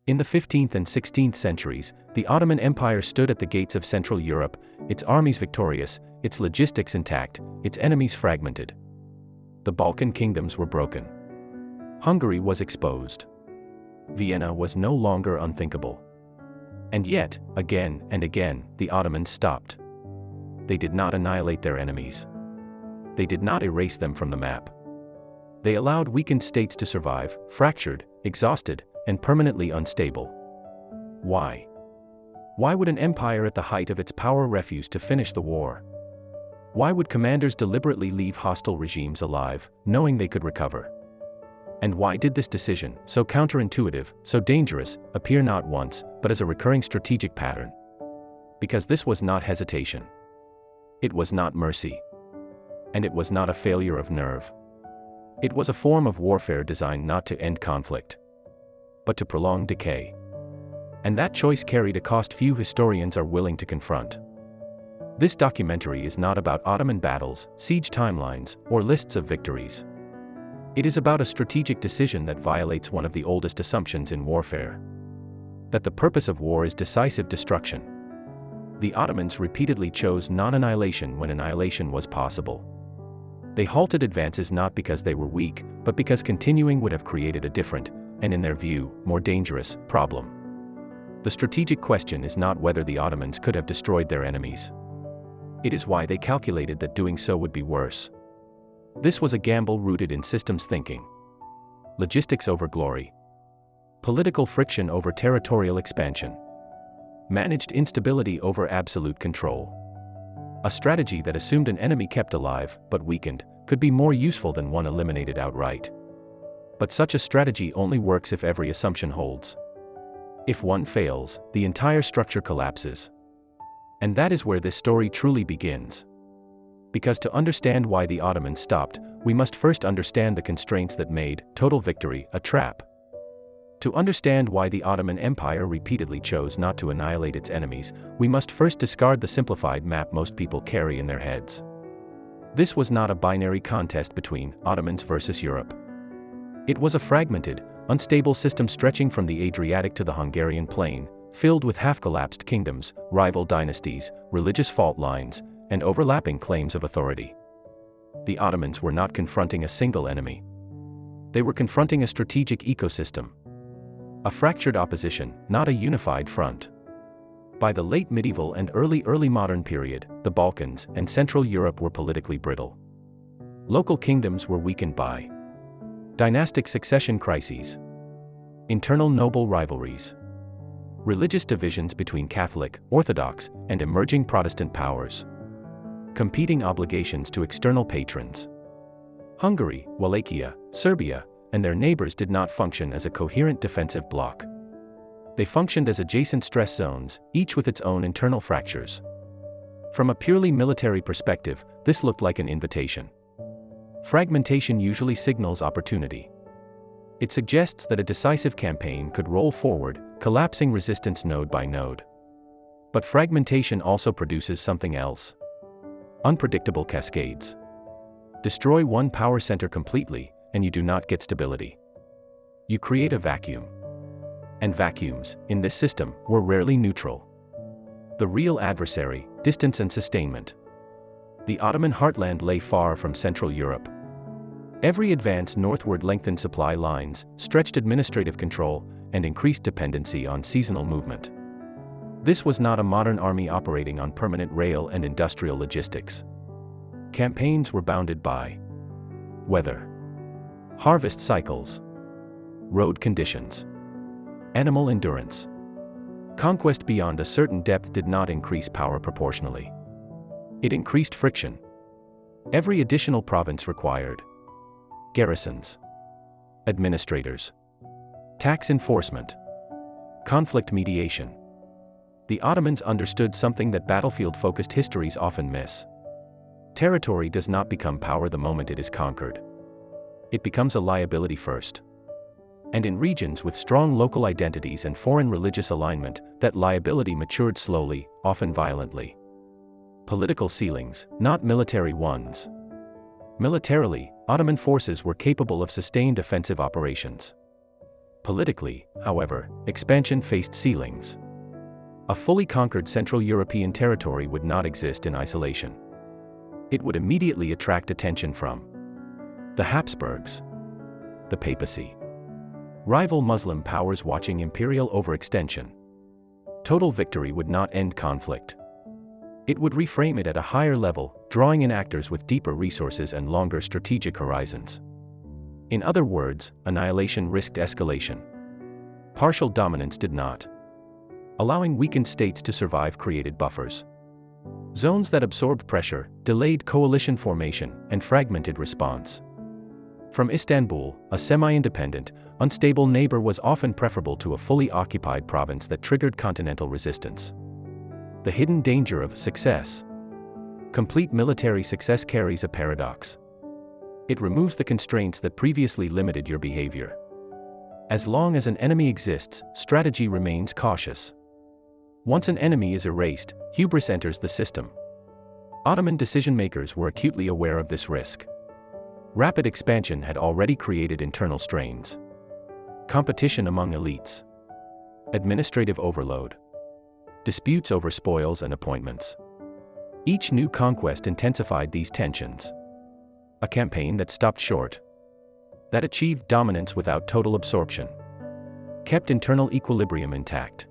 In the 15th and 16th centuries, the Ottoman Empire stood at the gates of Central Europe, its armies victorious, its logistics intact, its enemies fragmented. The Balkan kingdoms were broken. Hungary was exposed. Vienna was no longer unthinkable. And yet, again and again, the Ottomans stopped. They did not annihilate their enemies. They did not erase them from the map. They allowed weakened states to survive, fractured, exhausted, and permanently unstable. Why? Why would an empire at the height of its power refuse to finish the war? Why would commanders deliberately leave hostile regimes alive, knowing they could recover? And why did this decision, so counterintuitive, so dangerous, appear not once, but as a recurring strategic pattern? Because this was not hesitation. It was not mercy. And it was not a failure of nerve. It was a form of warfare designed not to end conflict, but to prolong decay. And that choice carried a cost few historians are willing to confront. This documentary is not about Ottoman battles, siege timelines, or lists of victories. It is about a strategic decision that violates one of the oldest assumptions in warfare: that the purpose of war is decisive destruction. The Ottomans repeatedly chose non-annihilation when annihilation was possible. They halted advances not because they were weak, but because continuing would have created a different, and in their view, more dangerous, problem. The strategic question is not whether the Ottomans could have destroyed their enemies. It is why they calculated that doing so would be worse. This was a gamble rooted in systems thinking. Logistics over glory. Political friction over territorial expansion. Managed instability over absolute control. A strategy that assumed an enemy kept alive, but weakened, could be more useful than one eliminated outright. But such a strategy only works if every assumption holds. If one fails, the entire structure collapses. And that is where this story truly begins. Because to understand why the Ottomans stopped, we must first understand the constraints that made total victory a trap. To understand why the Ottoman Empire repeatedly chose not to annihilate its enemies, we must first discard the simplified map most people carry in their heads. This was not a binary contest between Ottomans versus Europe. It was a fragmented, unstable system stretching from the Adriatic to the Hungarian plain, filled with half-collapsed kingdoms, rival dynasties, religious fault lines, and overlapping claims of authority. The Ottomans were not confronting a single enemy. They were confronting a strategic ecosystem. A fractured opposition, not a unified front. By the late medieval and early modern period, the Balkans and Central Europe were politically brittle. Local kingdoms were weakened by dynastic succession crises, internal noble rivalries, religious divisions between Catholic, Orthodox, and emerging Protestant powers, competing obligations to external patrons. Hungary, Wallachia, Serbia, and their neighbors did not function as a coherent defensive bloc. They functioned as adjacent stress zones, each with its own internal fractures. From a purely military perspective, this looked like an invitation. Fragmentation usually signals opportunity. It suggests that a decisive campaign could roll forward, collapsing resistance node by node. But fragmentation also produces something else: unpredictable cascades. Destroy one power center completely, and you do not get stability. You create a vacuum. And vacuums, in this system, were rarely neutral. The real adversary: distance and sustainment. The Ottoman heartland lay far from Central Europe. Every advance northward lengthened supply lines, stretched administrative control, and increased dependency on seasonal movement. This was not a modern army operating on permanent rail and industrial logistics. Campaigns were bounded by weather, harvest cycles, road conditions, animal endurance. Conquest beyond a certain depth did not increase power proportionally. It increased friction. Every additional province required garrisons, administrators, tax enforcement, conflict mediation. The Ottomans understood something that battlefield-focused histories often miss. Territory does not become power the moment it is conquered. It becomes a liability first. And in regions with strong local identities and foreign religious alignment, that liability matured slowly, often violently. Political ceilings, not military ones. Militarily, Ottoman forces were capable of sustained offensive operations. Politically, however, expansion faced ceilings. A fully conquered Central European territory would not exist in isolation. It would immediately attract attention from the Habsburgs, the papacy, rival Muslim powers watching imperial overextension. Total victory would not end conflict. It would reframe it at a higher level, drawing in actors with deeper resources and longer strategic horizons. In other words, annihilation risked escalation. Partial dominance did not. Allowing weakened states to survive created buffers. Zones that absorbed pressure, delayed coalition formation, and fragmented response. From Istanbul, a semi-independent, unstable neighbor was often preferable to a fully occupied province that triggered continental resistance. The hidden danger of success. Complete military success carries a paradox. It removes the constraints that previously limited your behavior. As long as an enemy exists, strategy remains cautious. Once an enemy is erased, hubris enters the system. Ottoman decision-makers were acutely aware of this risk. Rapid expansion had already created internal strains. Competition among elites. Administrative overload. Disputes over spoils and appointments. Each new conquest intensified these tensions. A campaign that stopped short. That achieved dominance without total absorption. Kept internal equilibrium intact.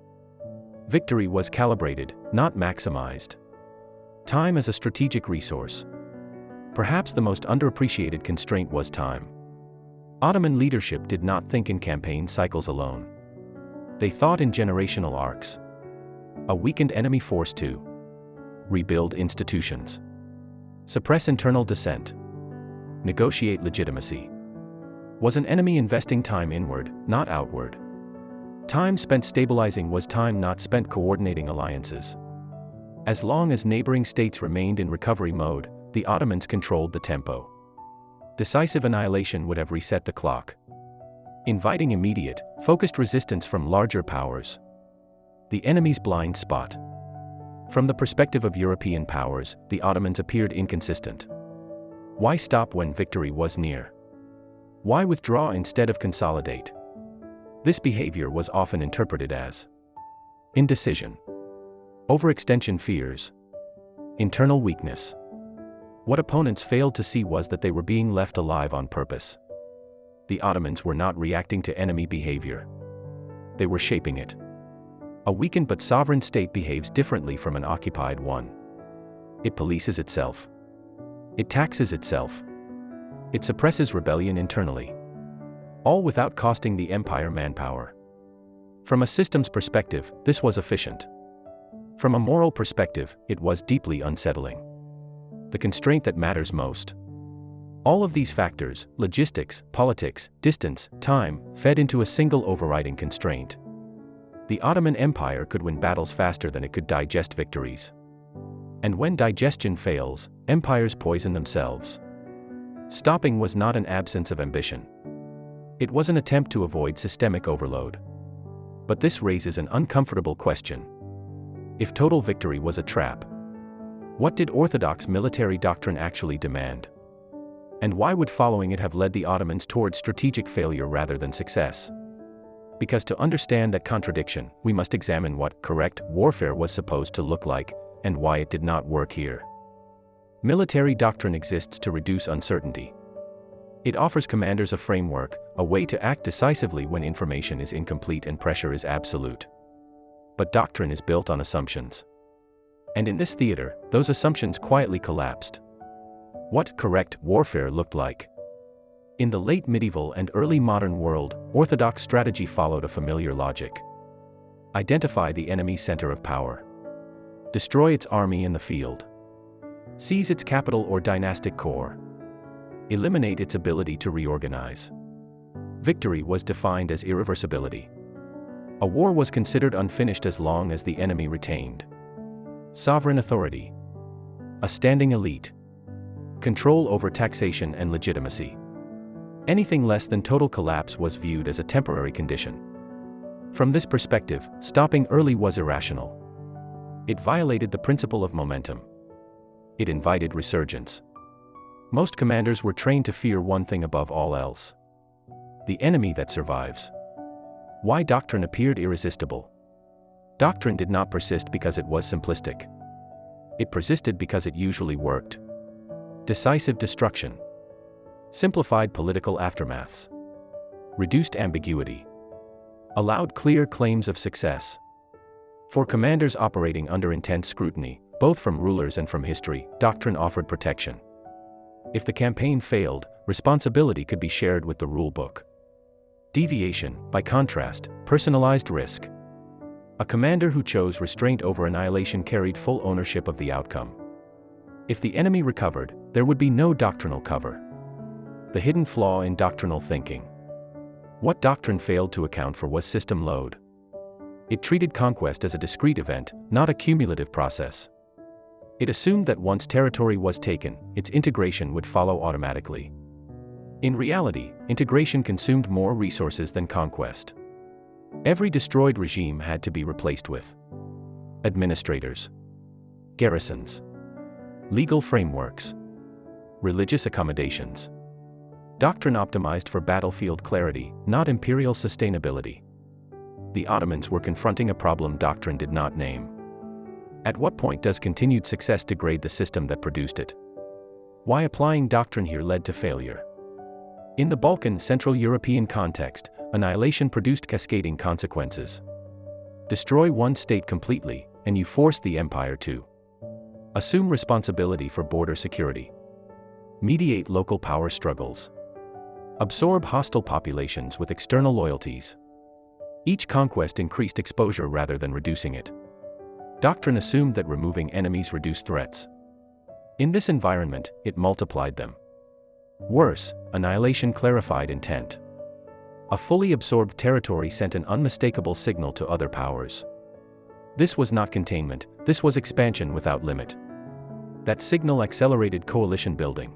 Victory was calibrated, not maximized. Time as a strategic resource. Perhaps the most underappreciated constraint was time. Ottoman leadership did not think in campaign cycles alone. They thought in generational arcs. A weakened enemy forced to rebuild institutions, suppress internal dissent, negotiate legitimacy. Was an enemy investing time inward, not outward? Time spent stabilizing was time not spent coordinating alliances. As long as neighboring states remained in recovery mode, the Ottomans controlled the tempo. Decisive annihilation would have reset the clock, inviting immediate, focused resistance from larger powers. The enemy's blind spot. From the perspective of European powers, the Ottomans appeared inconsistent. Why stop when victory was near? Why withdraw instead of consolidate? This behavior was often interpreted as indecision, overextension fears, internal weakness. What opponents failed to see was that they were being left alive on purpose. The Ottomans were not reacting to enemy behavior. They were shaping it. A weakened but sovereign state behaves differently from an occupied one. It polices itself. It taxes itself. It suppresses rebellion internally. All without costing the empire manpower. From a systems perspective, this was efficient. From a moral perspective, it was deeply unsettling. The constraint that matters most. All of these factors, logistics, politics, distance, time, fed into a single overriding constraint. The Ottoman Empire could win battles faster than it could digest victories. And when digestion fails, empires poison themselves. Stopping was not an absence of ambition. It was an attempt to avoid systemic overload. But this raises an uncomfortable question. If total victory was a trap, what did orthodox military doctrine actually demand? And why would following it have led the Ottomans toward strategic failure rather than success? Because to understand that contradiction, we must examine what correct warfare was supposed to look like, and why it did not work here. Military doctrine exists to reduce uncertainty. It offers commanders a framework, a way to act decisively when information is incomplete and pressure is absolute. But doctrine is built on assumptions. And in this theater, those assumptions quietly collapsed. What correct warfare looked like. In the late medieval and early modern world, orthodox strategy followed a familiar logic. Identify the enemy's center of power. Destroy its army in the field. Seize its capital or dynastic core. Eliminate its ability to reorganize. Victory was defined as irreversibility. A war was considered unfinished as long as the enemy retained sovereign authority, a standing elite, control over taxation and legitimacy. Anything less than total collapse was viewed as a temporary condition. From this perspective, stopping early was irrational. It violated the principle of momentum. It invited resurgence. Most commanders were trained to fear one thing above all else: the enemy that survives. Why doctrine appeared irresistible? Doctrine did not persist because it was simplistic. It persisted because it usually worked. Decisive destruction. Simplified political aftermaths. Reduced ambiguity. Allowed clear claims of success. For commanders operating under intense scrutiny, both from rulers and from history, doctrine offered protection. If the campaign failed, responsibility could be shared with the rulebook. Deviation, by contrast, personalized risk. A commander who chose restraint over annihilation carried full ownership of the outcome. If the enemy recovered, there would be no doctrinal cover. The hidden flaw in doctrinal thinking. What doctrine failed to account for was system load. It treated conquest as a discrete event, not a cumulative process. It assumed that once territory was taken, its integration would follow automatically. In reality, integration consumed more resources than conquest. Every destroyed regime had to be replaced with administrators, garrisons, legal frameworks, religious accommodations. Doctrine optimized for battlefield clarity, not imperial sustainability. The Ottomans were confronting a problem doctrine did not name. At what point does continued success degrade the system that produced it? Why applying doctrine here led to failure? In the Balkan Central European context, annihilation produced cascading consequences. Destroy one state completely, and you force the empire to assume responsibility for border security, mediate local power struggles, absorb hostile populations with external loyalties. Each conquest increased exposure rather than reducing it. Doctrine assumed that removing enemies reduced threats. In this environment, it multiplied them. Worse, annihilation clarified intent. A fully absorbed territory sent an unmistakable signal to other powers. This was not containment, this was expansion without limit. That signal accelerated coalition building.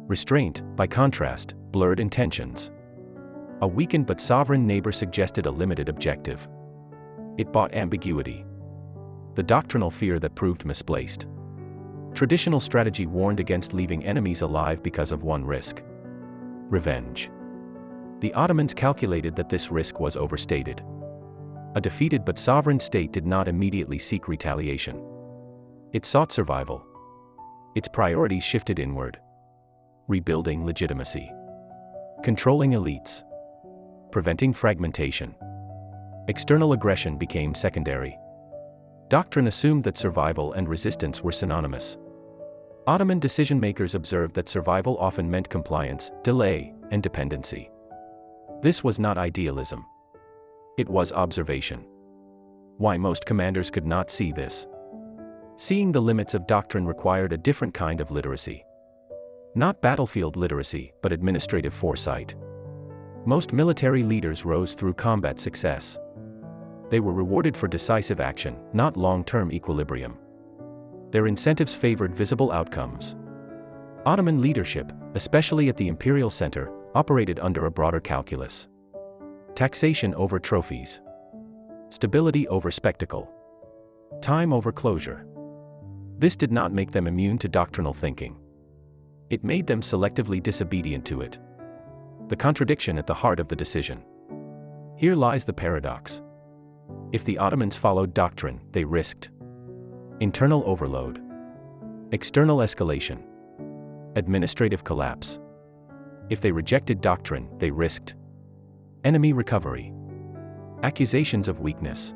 Restraint, by contrast, blurred intentions. A weakened but sovereign neighbor suggested a limited objective. It bought ambiguity. The doctrinal fear that proved misplaced. Traditional strategy warned against leaving enemies alive because of one risk: revenge. The Ottomans calculated that this risk was overstated. A defeated but sovereign state did not immediately seek retaliation. It sought survival. Its priorities shifted inward. Rebuilding legitimacy. Controlling elites. Preventing fragmentation. External aggression became secondary. Doctrine assumed that survival and resistance were synonymous. Ottoman decision-makers observed that survival often meant compliance, delay, and dependency. This was not idealism. It was observation. Why most commanders could not see this? Seeing the limits of doctrine required a different kind of literacy. Not battlefield literacy, but administrative foresight. Most military leaders rose through combat success. They were rewarded for decisive action, not long-term equilibrium. Their incentives favored visible outcomes. Ottoman leadership, especially at the imperial center, operated under a broader calculus. Taxation over trophies. Stability over spectacle. Time over closure. This did not make them immune to doctrinal thinking. It made them selectively disobedient to it. The contradiction at the heart of the decision. Here lies the paradox. If the Ottomans followed doctrine, they risked internal overload, external escalation, administrative collapse. If they rejected doctrine, they risked enemy recovery, accusations of weakness,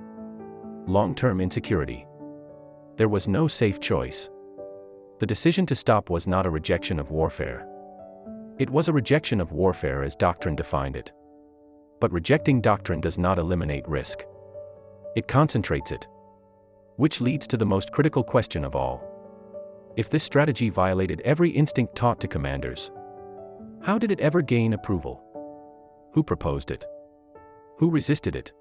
long-term insecurity. There was no safe choice. The decision to stop was not a rejection of warfare. It was a rejection of warfare as doctrine defined it. But rejecting doctrine does not eliminate risk. It concentrates it. Which leads to the most critical question of all. If this strategy violated every instinct taught to commanders, how did it ever gain approval? Who proposed it? Who resisted it?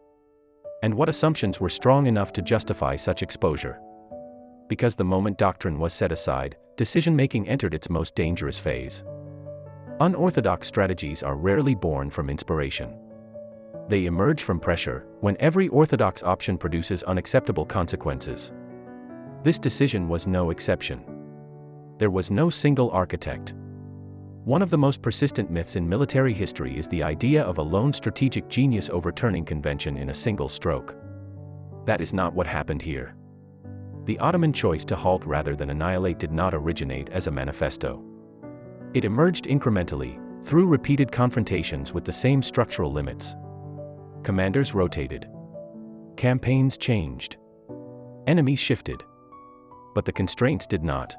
And what assumptions were strong enough to justify such exposure? Because the moment doctrine was set aside, decision-making entered its most dangerous phase. Unorthodox strategies are rarely born from inspiration. They emerge from pressure, when every orthodox option produces unacceptable consequences. This decision was no exception. There was no single architect. One of the most persistent myths in military history is the idea of a lone strategic genius overturning convention in a single stroke. That is not what happened here. The Ottoman choice to halt rather than annihilate did not originate as a manifesto. It emerged incrementally, through repeated confrontations with the same structural limits. Commanders rotated. Campaigns changed. Enemies shifted. But the constraints did not.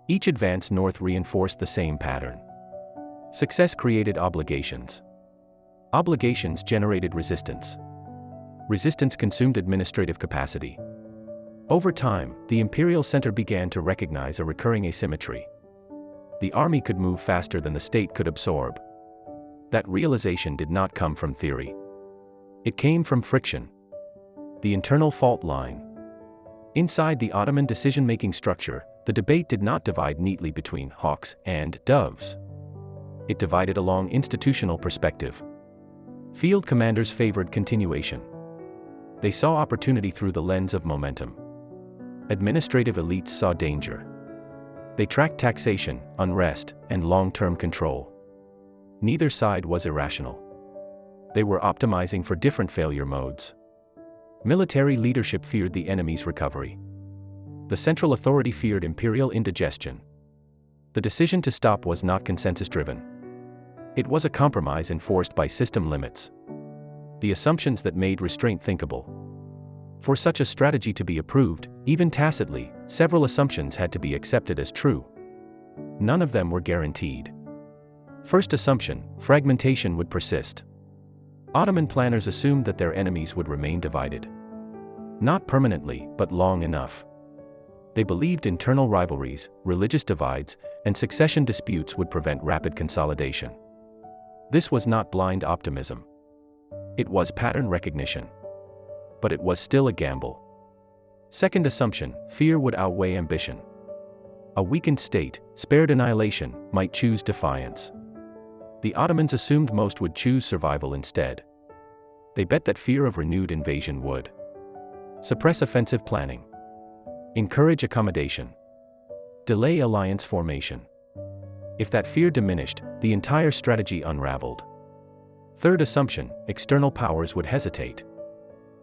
Each advance north reinforced the same pattern. Success created obligations. Obligations generated resistance. Resistance consumed administrative capacity. Over time, the imperial center began to recognize a recurring asymmetry. The army could move faster than the state could absorb. That realization did not come from theory. It came from friction. The internal fault line. Inside the Ottoman decision-making structure, the debate did not divide neatly between hawks and doves. It divided along institutional perspective. Field commanders favored continuation. They saw opportunity through the lens of momentum. Administrative elites saw danger. They tracked taxation, unrest, and long-term control. Neither side was irrational. They were optimizing for different failure modes. Military leadership feared the enemy's recovery. The central authority feared imperial indigestion. The decision to stop was not consensus-driven. It was a compromise enforced by system limits. The assumptions that made restraint thinkable. For such a strategy to be approved, even tacitly, several assumptions had to be accepted as true. None of them were guaranteed. First assumption, fragmentation would persist. Ottoman planners assumed that their enemies would remain divided. Not permanently, but long enough. They believed internal rivalries, religious divides, and succession disputes would prevent rapid consolidation. This was not blind optimism. It was pattern recognition. But it was still a gamble. Second assumption, fear would outweigh ambition. A weakened state, spared annihilation, might choose defiance. The Ottomans assumed most would choose survival instead. They bet that fear of renewed invasion would suppress offensive planning, encourage accommodation, delay alliance formation. If that fear diminished, the entire strategy unraveled. Third assumption, external powers would hesitate.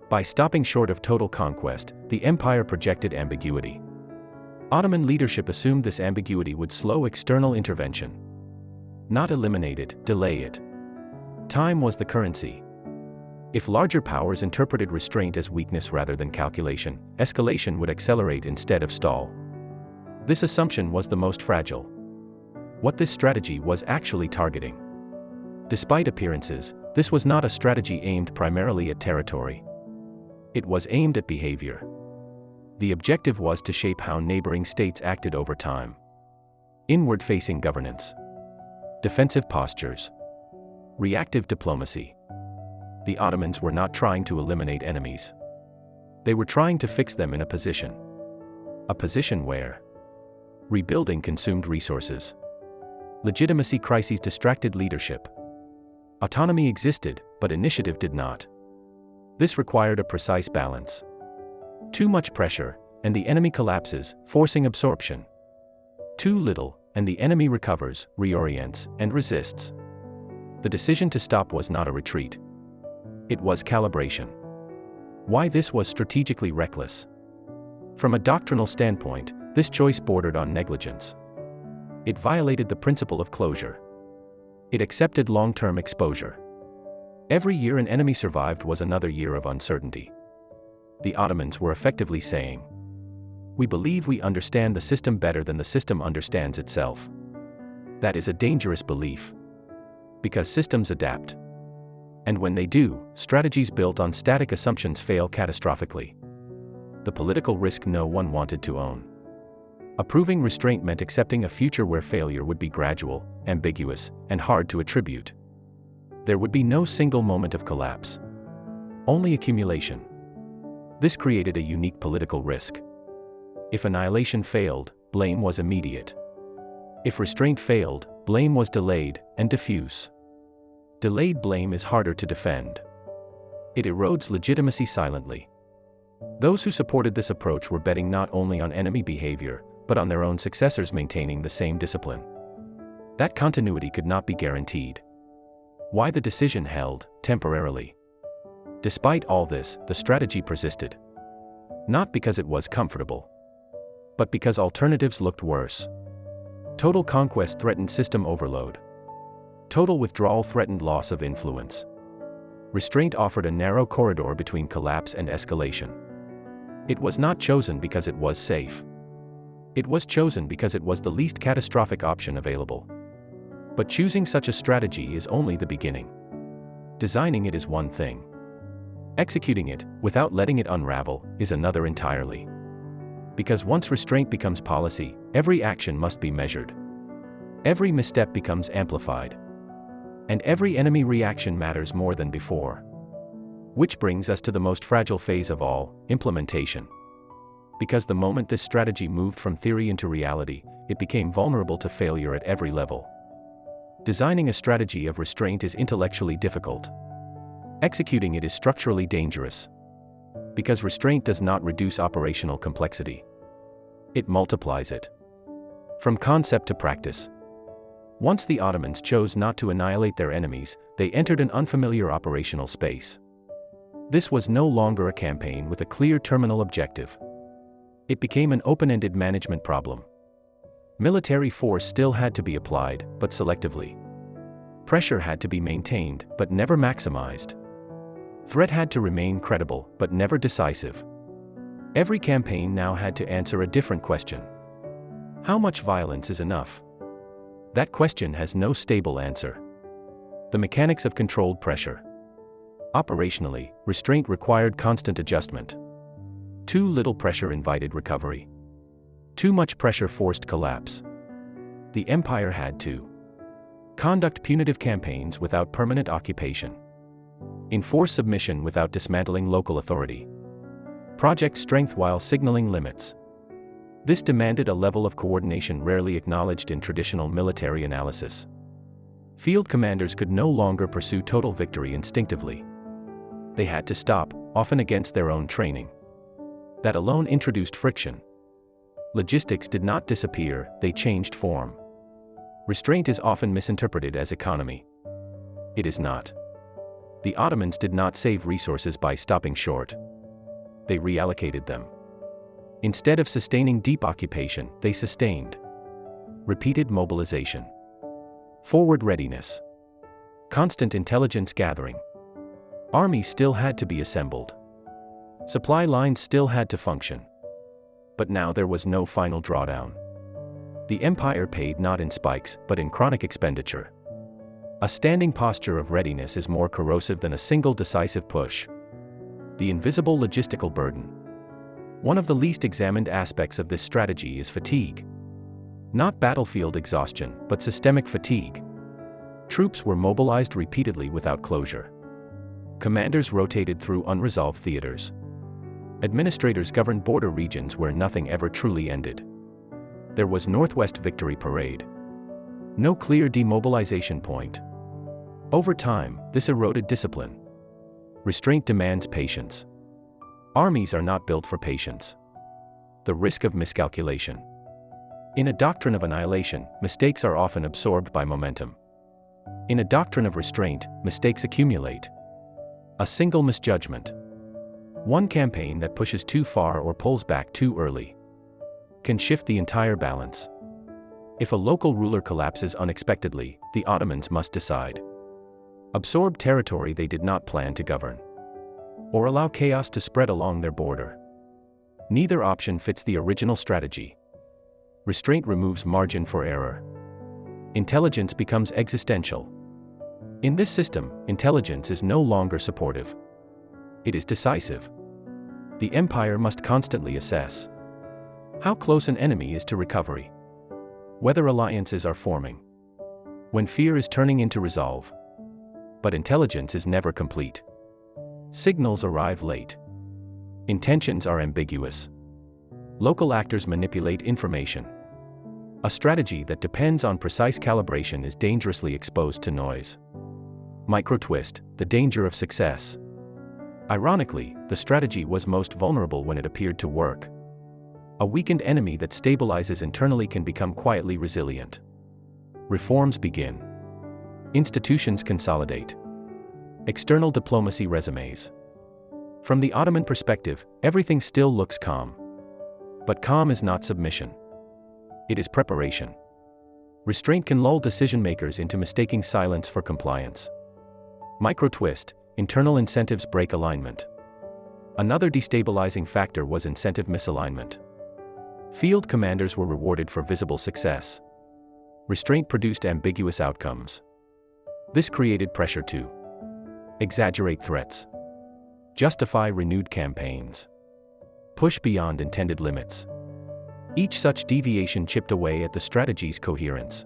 By stopping short of total conquest, the empire projected ambiguity. Ottoman leadership assumed this ambiguity would slow external intervention. Not eliminate it, delay it. Time was the currency. If larger powers interpreted restraint as weakness rather than calculation, escalation would accelerate instead of stall. This assumption was the most fragile. What this strategy was actually targeting. Despite appearances, this was not a strategy aimed primarily at territory. It was aimed at behavior. The objective was to shape how neighboring states acted over time. Inward-facing governance. Defensive postures. Reactive diplomacy. The Ottomans were not trying to eliminate enemies. They were trying to fix them in a position. A position where rebuilding consumed resources. Legitimacy crises distracted leadership. Autonomy existed, but initiative did not. This required a precise balance. Too much pressure, and the enemy collapses, forcing absorption. Too little, and the enemy recovers, reorients, and resists. The decision to stop was not a retreat. It was calibration. Why this was strategically reckless? From a doctrinal standpoint, this choice bordered on negligence. It violated the principle of closure. It accepted long-term exposure. Every year an enemy survived was another year of uncertainty. The Ottomans were effectively saying, "We believe we understand the system better than the system understands itself." That is a dangerous belief. Because systems adapt. And when they do, strategies built on static assumptions fail catastrophically. The political risk no one wanted to own. Approving restraint meant accepting a future where failure would be gradual, ambiguous, and hard to attribute. There would be no single moment of collapse. Only accumulation. This created a unique political risk. If annihilation failed, blame was immediate. If restraint failed, blame was delayed and diffuse. Delayed blame is harder to defend. It erodes legitimacy silently. Those who supported this approach were betting not only on enemy behavior, but on their own successors maintaining the same discipline. That continuity could not be guaranteed. Why the decision held, temporarily. Despite all this, the strategy persisted. Not because it was comfortable, but because alternatives looked worse. Total conquest threatened system overload. Total withdrawal threatened loss of influence. Restraint offered a narrow corridor between collapse and escalation. It was not chosen because it was safe. It was chosen because it was the least catastrophic option available. But choosing such a strategy is only the beginning. Designing it is one thing. Executing it, without letting it unravel, is another entirely. Because once restraint becomes policy, every action must be measured. Every misstep becomes amplified. And every enemy reaction matters more than before. Which brings us to the most fragile phase of all, implementation. Because the moment this strategy moved from theory into reality, it became vulnerable to failure at every level. Designing a strategy of restraint is intellectually difficult. Executing it is structurally dangerous. Because restraint does not reduce operational complexity. It multiplies it. From concept to practice. Once the Ottomans chose not to annihilate their enemies, they entered an unfamiliar operational space. This was no longer a campaign with a clear terminal objective. It became an open-ended management problem. Military force still had to be applied, but selectively. Pressure had to be maintained, but never maximized. Threat had to remain credible, but never decisive. Every campaign now had to answer a different question. How much violence is enough? That question has no stable answer. The mechanics of controlled pressure. Operationally, restraint required constant adjustment. Too little pressure invited recovery. Too much pressure forced collapse. The empire had to conduct punitive campaigns without permanent occupation. Enforce submission without dismantling local authority. Project strength while signaling limits. This demanded a level of coordination rarely acknowledged in traditional military analysis. Field commanders could no longer pursue total victory instinctively. They had to stop, often against their own training. That alone introduced friction. Logistics did not disappear, they changed form. Restraint is often misinterpreted as economy. It is not. The Ottomans did not save resources by stopping short. They reallocated them. Instead of sustaining deep occupation, they sustained repeated mobilization, forward readiness, constant intelligence gathering. Armies still had to be assembled. Supply lines still had to function. But now there was no final drawdown. The empire paid not in spikes, but in chronic expenditure. A standing posture of readiness is more corrosive than a single decisive push. The invisible logistical burden. One of the least examined aspects of this strategy is fatigue. Not battlefield exhaustion, but systemic fatigue. Troops were mobilized repeatedly without closure. Commanders rotated through unresolved theaters. Administrators governed border regions where nothing ever truly ended. There was Northwest Victory Parade. No clear demobilization point. Over time, this eroded discipline. Restraint demands patience. Armies are not built for patience. The risk of miscalculation. In a doctrine of annihilation, mistakes are often absorbed by momentum. In a doctrine of restraint, mistakes accumulate. A single misjudgment. One campaign that pushes too far or pulls back too early can shift the entire balance. If a local ruler collapses unexpectedly, the Ottomans must decide. Absorb territory they did not plan to govern, or allow chaos to spread along their border. Neither option fits the original strategy. Restraint removes margin for error. Intelligence becomes existential. In this system, intelligence is no longer supportive. It is decisive. The empire must constantly assess how close an enemy is to recovery, whether alliances are forming, when fear is turning into resolve. But intelligence is never complete. Signals arrive late. Intentions are ambiguous. Local actors manipulate information. A strategy that depends on precise calibration is dangerously exposed to noise. Micro-twist, the danger of success. Ironically, the strategy was most vulnerable when it appeared to work. A weakened enemy that stabilizes internally can become quietly resilient. Reforms begin. Institutions consolidate. External diplomacy resumes. From the Ottoman perspective, everything still looks calm. But calm is not submission. It is preparation. Restraint can lull decision-makers into mistaking silence for compliance. Micro-twist, internal incentives break alignment. Another destabilizing factor was incentive misalignment. Field commanders were rewarded for visible success. Restraint produced ambiguous outcomes. This created pressure to exaggerate threats, justify renewed campaigns, push beyond intended limits. Each such deviation chipped away at the strategy's coherence.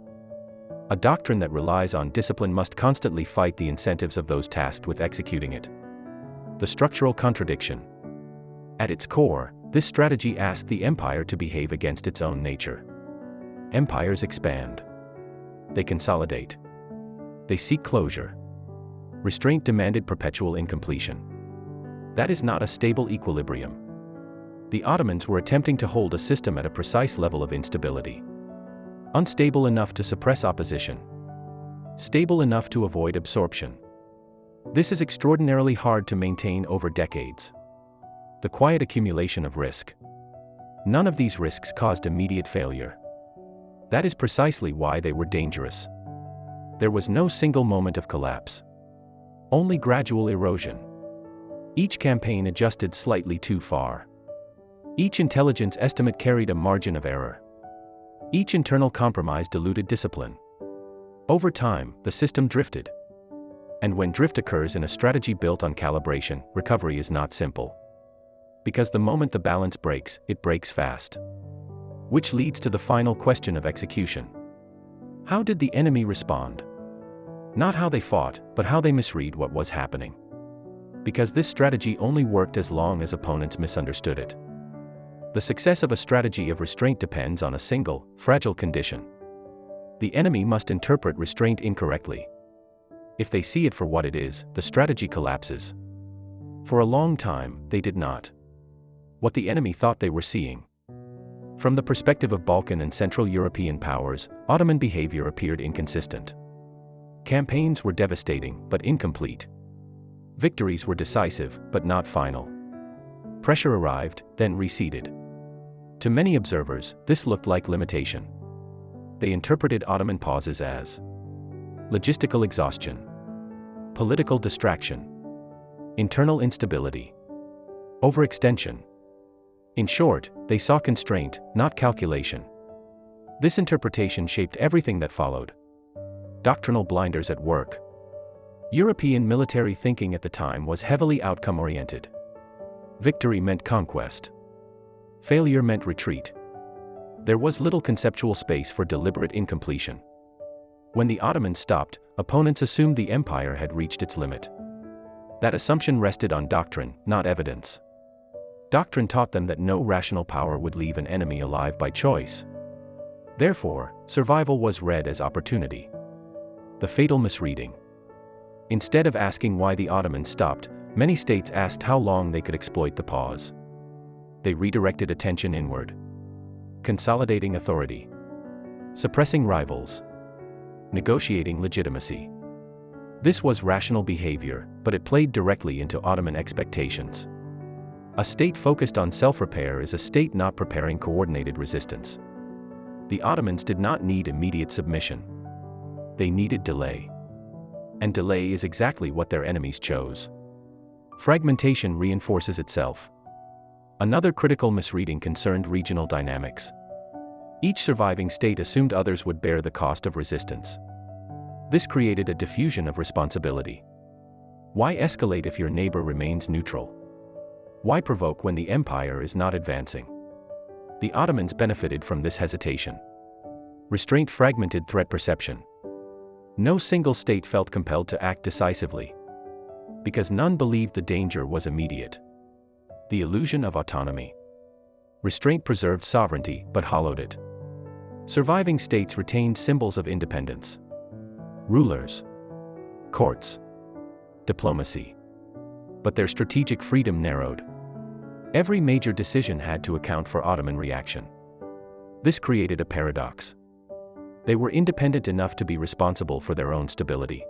A doctrine that relies on discipline must constantly fight the incentives of those tasked with executing it. The structural contradiction. At its core, this strategy asked the empire to behave against its own nature. Empires expand. They consolidate. They seek closure. Restraint demanded perpetual incompletion. That is not a stable equilibrium. The Ottomans were attempting to hold a system at a precise level of instability. Unstable enough to suppress opposition. Stable enough to avoid absorption. This is extraordinarily hard to maintain over decades. The quiet accumulation of risk. None of these risks caused immediate failure. That is precisely why they were dangerous. There was no single moment of collapse. Only gradual erosion. Each campaign adjusted slightly too far. Each intelligence estimate carried a margin of error. Each internal compromise diluted discipline. Over time, the system drifted. And when drift occurs in a strategy built on calibration, recovery is not simple. Because the moment the balance breaks, it breaks fast. Which leads to the final question of execution. How did the enemy respond? Not how they fought, but how they misread what was happening. Because this strategy only worked as long as opponents misunderstood it. The success of a strategy of restraint depends on a single, fragile condition. The enemy must interpret restraint incorrectly. If they see it for what it is, the strategy collapses. For a long time, they did not. What the enemy thought they were seeing. From the perspective of Balkan and Central European powers, Ottoman behavior appeared inconsistent. Campaigns were devastating, but incomplete. Victories were decisive, but not final. Pressure arrived, then receded. To many observers, this looked like limitation. They interpreted Ottoman pauses as logistical exhaustion, political distraction, internal instability, overextension. In short, they saw constraint, not calculation. This interpretation shaped everything that followed. Doctrinal blinders at work. European military thinking at the time was heavily outcome-oriented. Victory meant conquest. Failure meant retreat. There was little conceptual space for deliberate incompletion. When the Ottomans stopped, opponents assumed the empire had reached its limit. That assumption rested on doctrine, not evidence. Doctrine taught them that no rational power would leave an enemy alive by choice. Therefore, survival was read as opportunity. The fatal misreading. Instead of asking why the Ottomans stopped, many states asked how long they could exploit the pause. They redirected attention inward. Consolidating authority. Suppressing rivals. Negotiating legitimacy. This was rational behavior, but it played directly into Ottoman expectations. A state focused on self-repair is a state not preparing coordinated resistance. The Ottomans did not need immediate submission. They needed delay. And delay is exactly what their enemies chose. Fragmentation reinforces itself. Another critical misreading concerned regional dynamics. Each surviving state assumed others would bear the cost of resistance. This created a diffusion of responsibility. Why escalate if your neighbor remains neutral? Why provoke when the empire is not advancing? The Ottomans benefited from this hesitation. Restraint fragmented threat perception. No single state felt compelled to act decisively. Because none believed the danger was immediate. The illusion of autonomy. Restraint preserved sovereignty, but hollowed it. Surviving states retained symbols of independence. Rulers. Courts. Diplomacy. But their strategic freedom narrowed. Every major decision had to account for Ottoman reaction. This created a paradox. They were independent enough to be responsible for their own stability,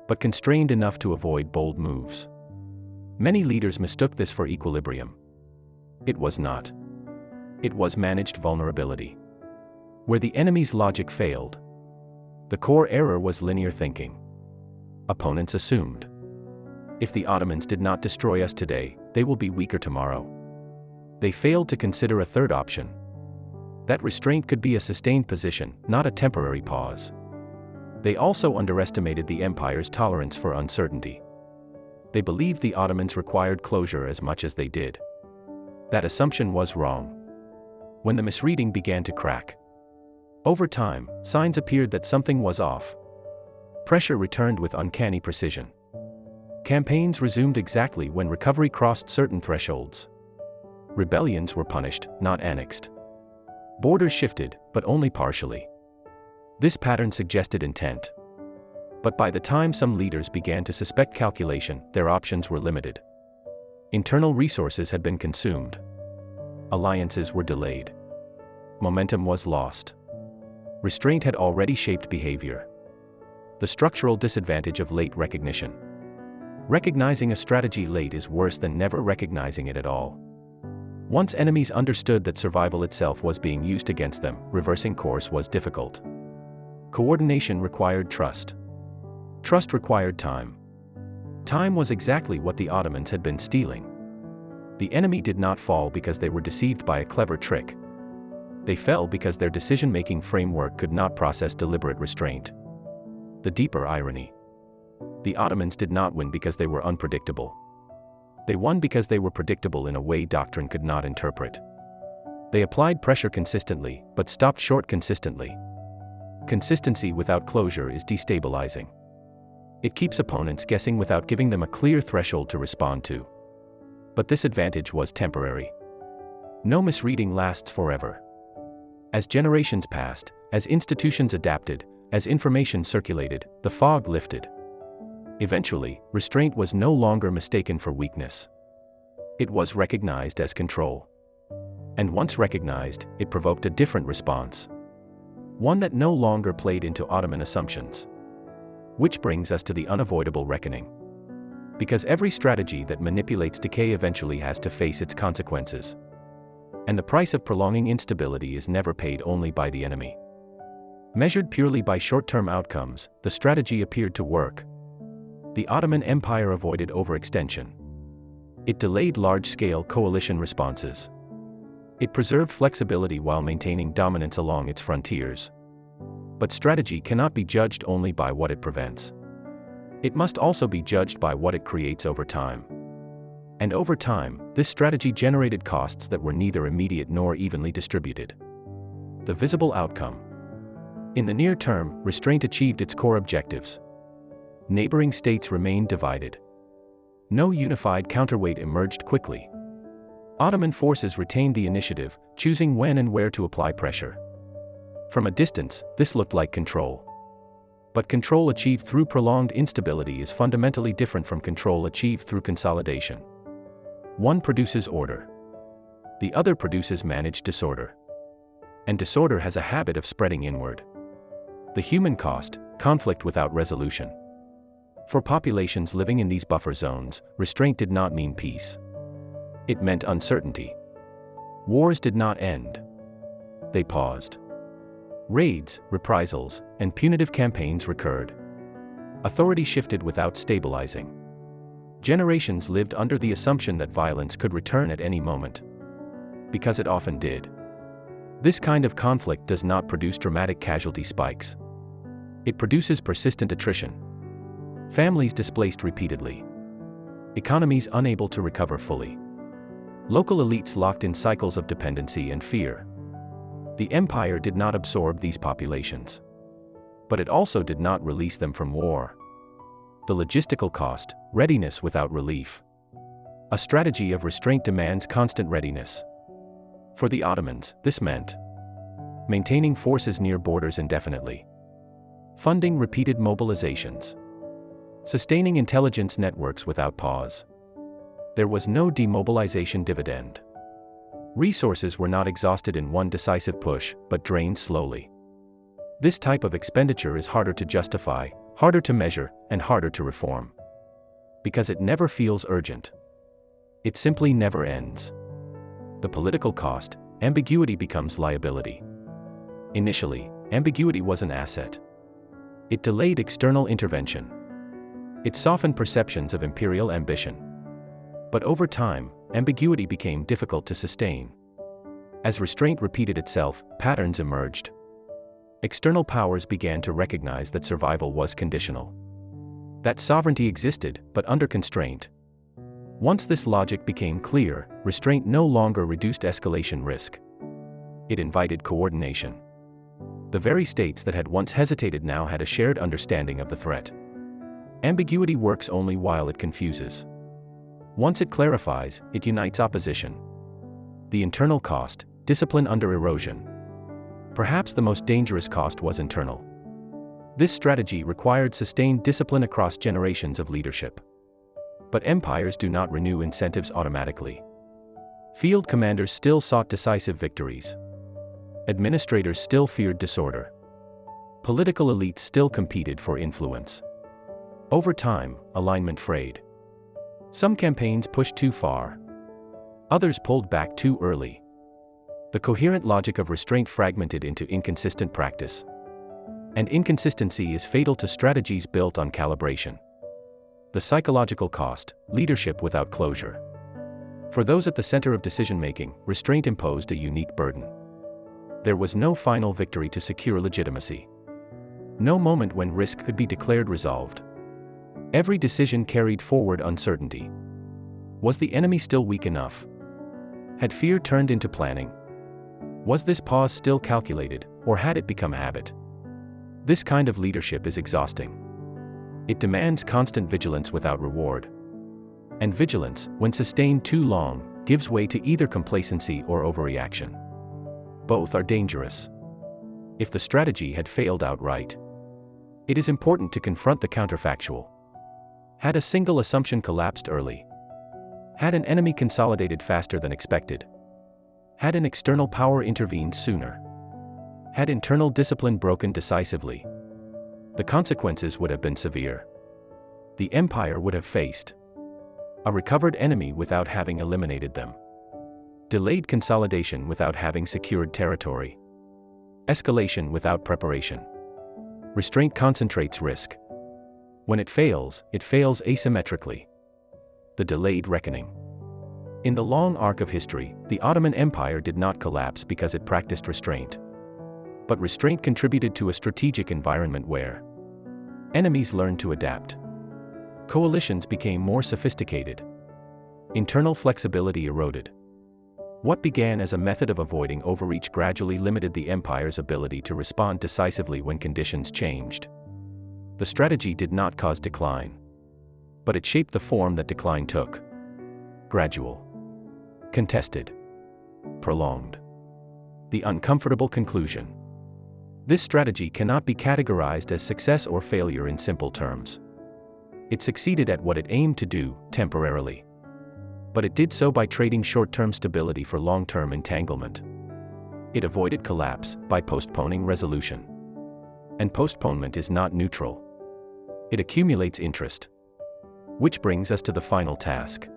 but constrained enough to avoid bold moves. Many leaders mistook this for equilibrium. It was not. It was managed vulnerability. Where the enemy's logic failed, the core error was linear thinking. Opponents assumed, if the Ottomans did not destroy us today, they will be weaker tomorrow. They failed to consider a third option. That restraint could be a sustained position, not a temporary pause. They also underestimated the empire's tolerance for uncertainty. They believed the Ottomans required closure as much as they did. That assumption was wrong. When the misreading began to crack, over time, signs appeared that something was off. Pressure returned with uncanny precision. Campaigns resumed exactly when recovery crossed certain thresholds. Rebellions were punished, not annexed. Borders shifted, but only partially. This pattern suggested intent. But by the time some leaders began to suspect calculation, their options were limited. Internal resources had been consumed. Alliances were delayed. Momentum was lost. Restraint had already shaped behavior. The structural disadvantage of late recognition. Recognizing a strategy late is worse than never recognizing it at all. Once enemies understood that survival itself was being used against them, reversing course was difficult. Coordination required trust. Trust required time. Time was exactly what the Ottomans had been stealing. The enemy did not fall because they were deceived by a clever trick. They fell because their decision-making framework could not process deliberate restraint. The deeper irony. The Ottomans did not win because they were unpredictable. They won because they were predictable in a way doctrine could not interpret. They applied pressure consistently, but stopped short consistently. Consistency without closure is destabilizing. It keeps opponents guessing without giving them a clear threshold to respond to. But this advantage was temporary. No misreading lasts forever. As generations passed, as institutions adapted, as information circulated, the fog lifted. Eventually, restraint was no longer mistaken for weakness. It was recognized as control. And once recognized, it provoked a different response. One that no longer played into Ottoman assumptions. Which brings us to the unavoidable reckoning. Because every strategy that manipulates decay eventually has to face its consequences. And the price of prolonging instability is never paid only by the enemy. Measured purely by short-term outcomes, the strategy appeared to work. The Ottoman Empire avoided overextension. It delayed large-scale coalition responses. It preserved flexibility while maintaining dominance along its frontiers. But strategy cannot be judged only by what it prevents. It must also be judged by what it creates over time. And over time, this strategy generated costs that were neither immediate nor evenly distributed. The visible outcome. In the near term, restraint achieved its core objectives. Neighboring states remained divided. No unified counterweight emerged quickly. Ottoman forces retained the initiative, choosing when and where to apply pressure. From a distance, this looked like control. But control achieved through prolonged instability is fundamentally different from control achieved through consolidation. One produces order. The other produces managed disorder. And disorder has a habit of spreading inward. The human cost, conflict without resolution. For populations living in these buffer zones, restraint did not mean peace. It meant uncertainty. Wars did not end. They paused. Raids, reprisals, and punitive campaigns recurred. Authority shifted without stabilizing. Generations lived under the assumption that violence could return at any moment. Because it often did. This kind of conflict does not produce dramatic casualty spikes. It produces persistent attrition. Families displaced repeatedly. Economies unable to recover fully. Local elites locked in cycles of dependency and fear. The empire did not absorb these populations. But it also did not release them from war. The logistical cost, readiness without relief. A strategy of restraint demands constant readiness. For the Ottomans, this meant maintaining forces near borders indefinitely. Funding repeated mobilizations. Sustaining intelligence networks without pause. There was no demobilization dividend. Resources were not exhausted in one decisive push, but drained slowly. This type of expenditure is harder to justify, harder to measure, and harder to reform. Because it never feels urgent. It simply never ends. The political cost, ambiguity becomes liability. Initially, ambiguity was an asset. It delayed external intervention. It softened perceptions of imperial ambition. But over time, ambiguity became difficult to sustain. As restraint repeated itself, patterns emerged. External powers began to recognize that survival was conditional. That sovereignty existed, but under constraint. Once this logic became clear, restraint no longer reduced escalation risk. It invited coordination. The very states that had once hesitated now had a shared understanding of the threat. Ambiguity works only while it confuses. Once it clarifies, it unites opposition. The internal cost, discipline under erosion. Perhaps the most dangerous cost was internal. This strategy required sustained discipline across generations of leadership. But empires do not renew incentives automatically. Field commanders still sought decisive victories. Administrators still feared disorder. Political elites still competed for influence. Over time, alignment frayed. Some campaigns pushed too far. Others pulled back too early. The coherent logic of restraint fragmented into inconsistent practice. And inconsistency is fatal to strategies built on calibration. The psychological cost, leadership without closure. For those at the center of decision-making, restraint imposed a unique burden. There was no final victory to secure legitimacy. No moment when risk could be declared resolved. Every decision carried forward uncertainty. Was the enemy still weak enough? Had fear turned into planning? Was this pause still calculated, or had it become habit? This kind of leadership is exhausting. It demands constant vigilance without reward. And vigilance, when sustained too long, gives way to either complacency or overreaction. Both are dangerous. If the strategy had failed outright, it is important to confront the counterfactual. Had a single assumption collapsed early? Had an enemy consolidated faster than expected? Had an external power intervened sooner? Had internal discipline broken decisively? The consequences would have been severe. The empire would have faced a recovered enemy without having eliminated them. Delayed consolidation without having secured territory. Escalation without preparation. Restraint concentrates risk. When it fails asymmetrically. The delayed reckoning. In the long arc of history, the Ottoman Empire did not collapse because it practiced restraint. But restraint contributed to a strategic environment where enemies learned to adapt. Coalitions became more sophisticated. Internal flexibility eroded. What began as a method of avoiding overreach gradually limited the empire's ability to respond decisively when conditions changed. The strategy did not cause decline. But it shaped the form that decline took. Gradual. Contested. Prolonged. The uncomfortable conclusion. This strategy cannot be categorized as success or failure in simple terms. It succeeded at what it aimed to do, temporarily. But it did so by trading short-term stability for long-term entanglement. It avoided collapse by postponing resolution. And postponement is not neutral. It accumulates interest. Which brings us to the final task.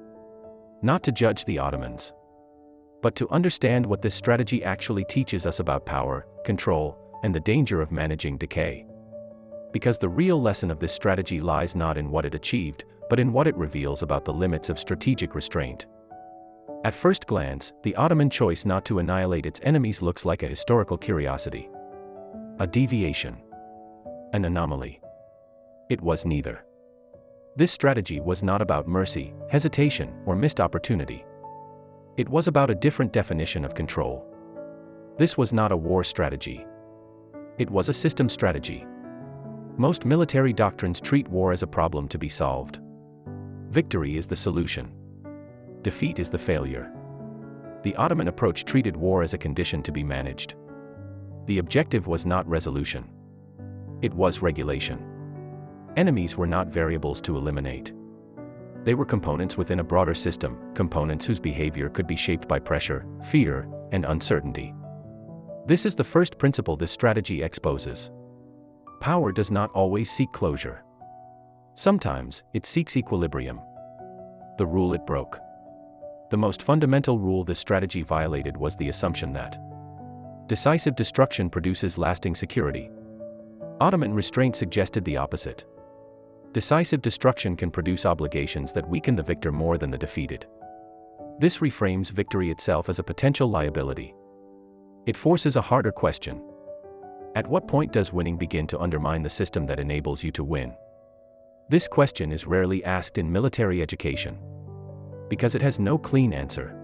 Not to judge the Ottomans, but to understand what this strategy actually teaches us about power, control, and the danger of managing decay. Because the real lesson of this strategy lies not in what it achieved, but in what it reveals about the limits of strategic restraint. At first glance, the Ottoman choice not to annihilate its enemies looks like a historical curiosity. A deviation. An anomaly. It was neither. This strategy was not about mercy, hesitation, or missed opportunity. It was about a different definition of control. This was not a war strategy. It was a system strategy. Most military doctrines treat war as a problem to be solved. Victory is the solution. Defeat is the failure. The Ottoman approach treated war as a condition to be managed. The objective was not resolution. It was regulation. Enemies were not variables to eliminate. They were components within a broader system, components whose behavior could be shaped by pressure, fear, and uncertainty. This is the first principle this strategy exposes. Power does not always seek closure. Sometimes, it seeks equilibrium. The rule it broke. The most fundamental rule this strategy violated was the assumption that decisive destruction produces lasting security. Ottoman restraint suggested the opposite. Decisive destruction can produce obligations that weaken the victor more than the defeated. This reframes victory itself as a potential liability. It forces a harder question. At what point does winning begin to undermine the system that enables you to win? This question is rarely asked in military education, because it has no clean answer.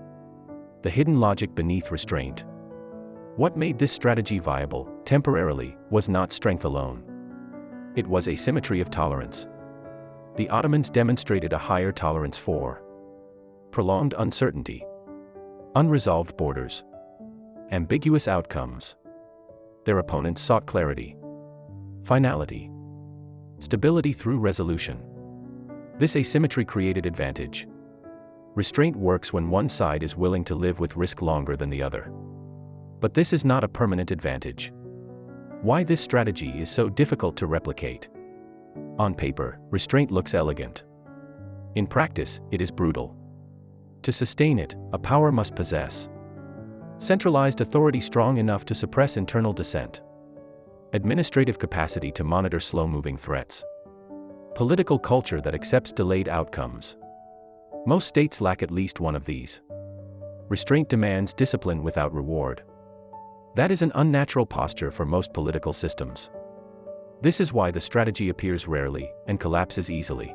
The hidden logic beneath restraint. What made this strategy viable, temporarily, was not strength alone. It was asymmetry of tolerance. The Ottomans demonstrated a higher tolerance for prolonged uncertainty, unresolved borders, ambiguous outcomes. Their opponents sought clarity, finality, stability through resolution. This asymmetry created advantage. Restraint works when one side is willing to live with risk longer than the other. But this is not a permanent advantage. Why this strategy is so difficult to replicate? On paper, restraint looks elegant. In practice, it is brutal. To sustain it, a power must possess centralized authority strong enough to suppress internal dissent, administrative capacity to monitor slow-moving threats, political culture that accepts delayed outcomes. Most states lack at least one of these. Restraint demands discipline without reward. That is an unnatural posture for most political systems. This is why the strategy appears rarely and collapses easily.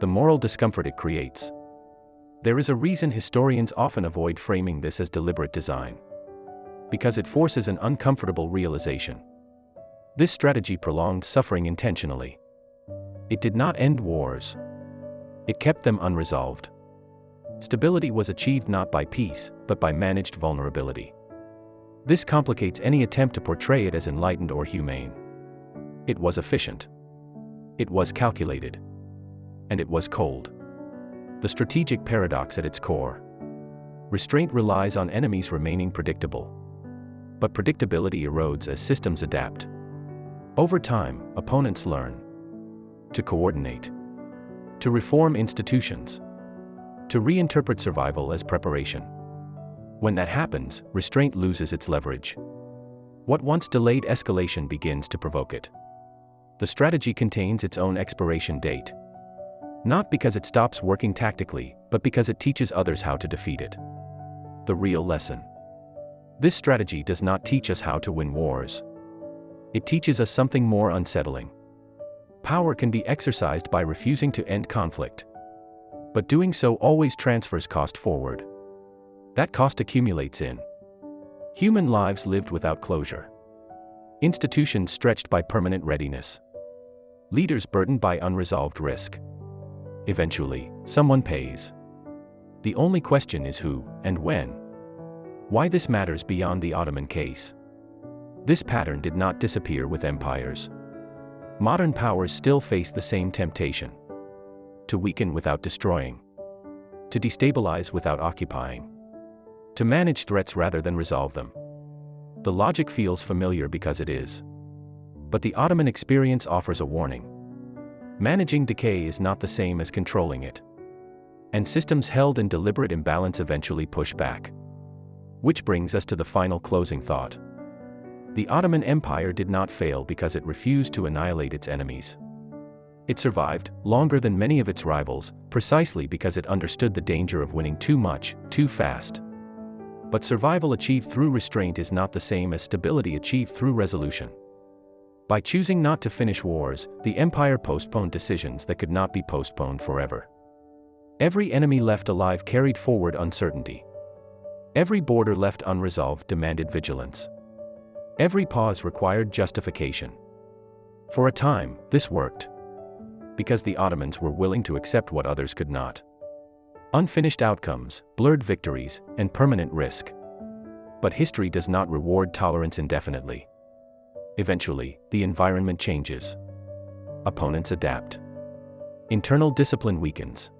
The moral discomfort it creates. There is a reason historians often avoid framing this as deliberate design. Because it forces an uncomfortable realization. This strategy prolonged suffering intentionally. It did not end wars. It kept them unresolved. Stability was achieved not by peace, but by managed vulnerability. This complicates any attempt to portray it as enlightened or humane. It was efficient. It was calculated. And it was cold. The strategic paradox at its core. Restraint relies on enemies remaining predictable. But predictability erodes as systems adapt. Over time, opponents learn to coordinate, to reform institutions, to reinterpret survival as preparation. When that happens, restraint loses its leverage. What once delayed escalation begins to provoke it. The strategy contains its own expiration date. Not because it stops working tactically, but because it teaches others how to defeat it. The real lesson. This strategy does not teach us how to win wars. It teaches us something more unsettling. Power can be exercised by refusing to end conflict. But doing so always transfers cost forward. That cost accumulates in human lives lived without closure, institutions stretched by permanent readiness, leaders burdened by unresolved risk. Eventually, someone pays. The only question is who and when. Why this matters beyond the Ottoman case. This pattern did not disappear with empires. Modern powers still face the same temptation. To weaken without destroying. To destabilize without occupying. To manage threats rather than resolve them. The logic feels familiar because it is. But the Ottoman experience offers a warning. Managing decay is not the same as controlling it. And systems held in deliberate imbalance eventually push back. Which brings us to the final closing thought. The Ottoman Empire did not fail because it refused to annihilate its enemies. It survived, longer than many of its rivals, precisely because it understood the danger of winning too much, too fast. But survival achieved through restraint is not the same as stability achieved through resolution. By choosing not to finish wars, the empire postponed decisions that could not be postponed forever. Every enemy left alive carried forward uncertainty. Every border left unresolved demanded vigilance. Every pause required justification. For a time, this worked. Because the Ottomans were willing to accept what others could not. Unfinished outcomes, blurred victories, and permanent risk. But history does not reward tolerance indefinitely. Eventually, the environment changes. Opponents adapt. Internal discipline weakens.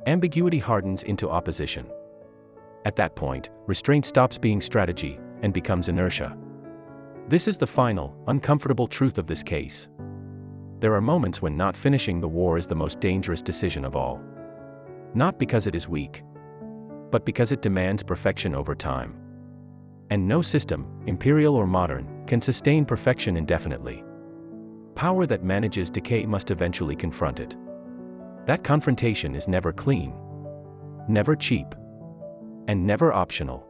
Ambiguity hardens into opposition. At that point, restraint stops being strategy and becomes inertia. This is the final, uncomfortable truth of this case. There are moments when not finishing the war is the most dangerous decision of all. Not because it is weak, but because it demands perfection over time. And no system, imperial or modern, can sustain perfection indefinitely. Power that manages decay must eventually confront it. That confrontation is never clean, never cheap, and never optional.